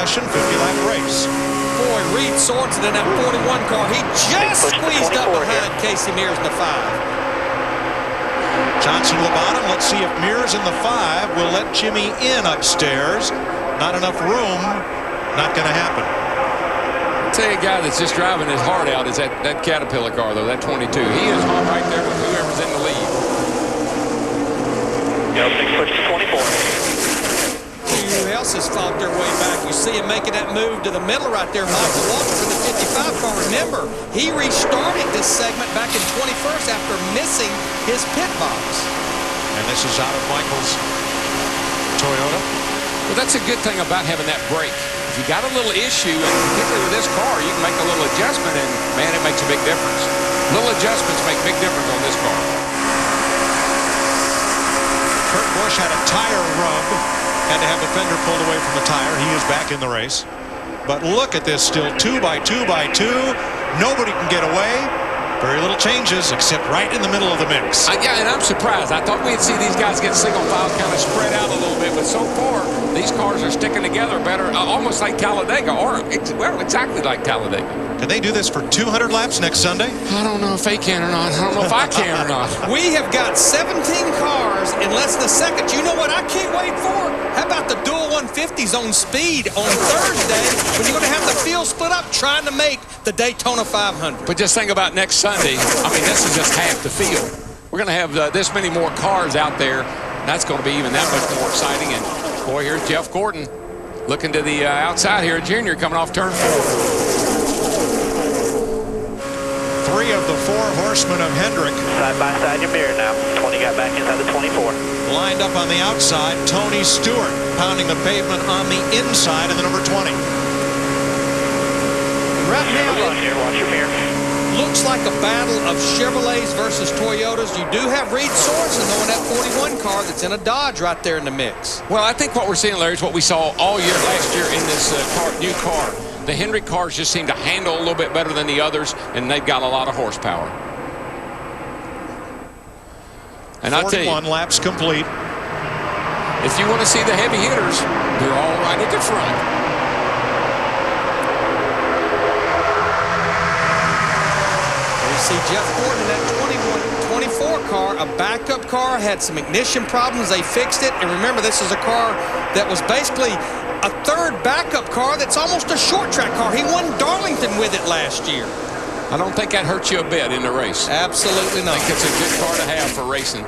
session 50-lap race. Boy, Reed Sorensen in that 41 car. He just squeezed up behind Casey Mears in the 5. Johnson to the bottom. Let's see if Mears in the 5 will let Jimmy in upstairs. Not enough room. Not going to happen. I'll tell you a guy that's just driving his heart out is that Caterpillar car, though, that 22. He is home right there with whoever's in the lead. Yep, 6 push to 24. Who else has fought their way back? You see him making that move to the middle right there. Michael Walters in the 55 car. Remember, he restarted this segment back in 21st after missing his pit box. And this is out of Michael's Toyota. Well, that's a good thing about having that brake. If you got a little issue, and particularly with this car, you can make a little adjustment, and man, it makes a big difference. Little adjustments make big difference on this car. Kurt Busch had a tire rub. Had to have the fender pulled away from the tire. He is back in the race. But look at this, still 2 by 2 by 2. Nobody can get away. Very little changes except right in the middle of the mix. Yeah, and I'm surprised. I thought we'd see these guys get single file kind of spread out a little bit, but so far these cars are sticking together better, almost like Talladega, or well, exactly like Talladega. Can they do this for 200 laps next Sunday? I don't know if they can or not. I don't know if I can or not. We have got 17 cars in less than a second. You know what I can't wait for? How about the dual 150s on speed on Thursday when you're going to have the field split up trying to make the Daytona 500? But just think about next Sunday. I mean, this is just half the field. We're going to have this many more cars out there. That's going to be even that much more exciting. And boy, here's Jeff Gordon looking to the outside here. Junior coming off turn 4. 3 of the 4 horsemen of Hendrick. Side by side your mirror now. 20 got back inside the 24. Lined up on the outside, Tony Stewart pounding the pavement on the inside of the number 20. Right now, here, watch your mirror. Looks like a battle of Chevrolets versus Toyotas. You do have Reed Sorensen, though, in that 41 car that's in a Dodge right there in the mix. Well, I think what we're seeing, Larry, is what we saw all year last year in this new car. The Hendrick cars just seem to handle a little bit better than the others, and they've got a lot of horsepower. And I tell you, 41 laps complete. if you want to see the heavy hitters, they're all right at the front. You see Jeff Gordon in that 24 car, a backup car, had some ignition problems. They fixed it. And remember, this is a car that was basically a third backup car that's almost a short track car. He won Darlington with it last year. I don't think that hurts you a bit in the race. Absolutely not. I think it's a good car to have for racing.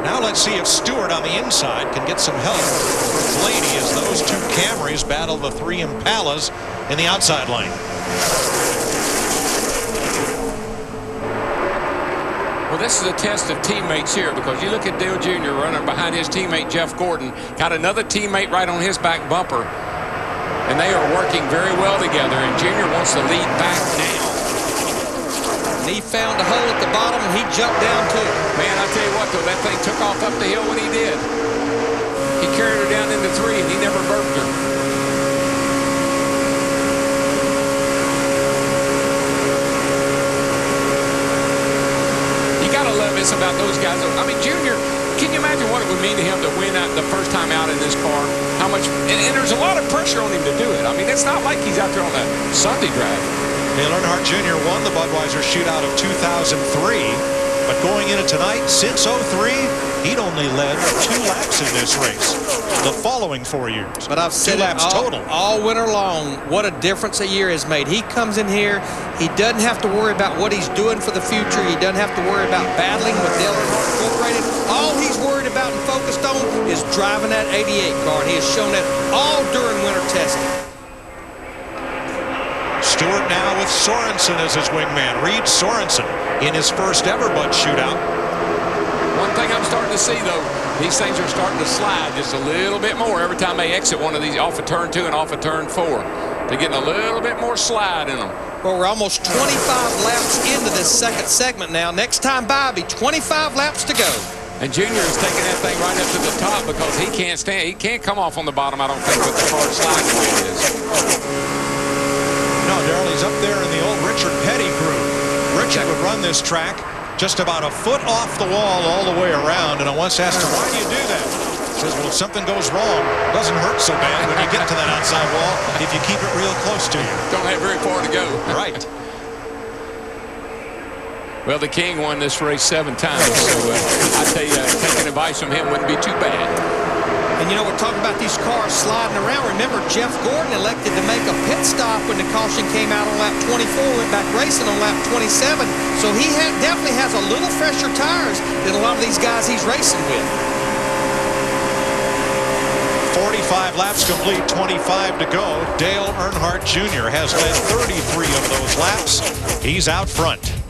Now let's see if Stewart on the inside can get some help from Blaney as those 2 Camrys battle the 3 Impalas in the outside lane. Well, this is a test of teammates here, because you look at Dale Jr. running behind his teammate Jeff Gordon, got another teammate right on his back bumper, and they are working very well together, and Jr. wants to lead back now. And he found a hole at the bottom, and he jumped down to it. Man, I tell you what, though, that thing took off up the hill when he did. He carried her down into 3, and he never burped her. It's about those guys. I mean, Junior, can you imagine what it would mean to him to win out the first time out in this car? How much, and there's a lot of pressure on him to do it. I mean, it's not like he's out there on a Sunday drag. Dale Earnhardt Jr. won the Budweiser Shootout of 2003, but going into tonight, since 03, he'd only led 2 laps in this race the following 4 years. But I've said 2 laps total. All winter long, what a difference a year has made. He comes in here, he doesn't have to worry about what he's doing for the future. He doesn't have to worry about battling with Dale Earnhardt Incorporated. All he's worried about and focused on is driving that 88 car, and he has shown that all during winter testing. Stewart now with Sorensen as his wingman. Reed Sorensen in his first ever Bud Shootout. One thing I'm starting to see, though, these things are starting to slide just a little bit more every time they exit one of these off of turn 2 and off of turn 4. They're getting a little bit more slide in them. Well, we're almost 25 laps into this second segment now. Next time by, be 25 laps to go. And Junior is taking that thing right up to the top because he can't stand. He can't come off on the bottom, I don't think, with the car sliding the way it is. No, Darrell, he's up there in the old Richard Petty crew. Richard would run this track just about a foot off the wall all the way around, and I once asked him, why do you do that? Says, well, if something goes wrong, it doesn't hurt so bad when you get to that outside wall if you keep it real close to you. Don't have very far to go. Right. Well, the King won this race 7 times, so I tell you, taking advice from him wouldn't be too bad. And you know, we're talking about these cars sliding around. Remember, Jeff Gordon elected to make a pit stop when the caution came out on lap 24, went back racing on lap 27. So he definitely has a little fresher tires than a lot of these guys he's racing with. 45 laps complete, 25 to go. Dale Earnhardt Jr. has led 33 of those laps. He's out front.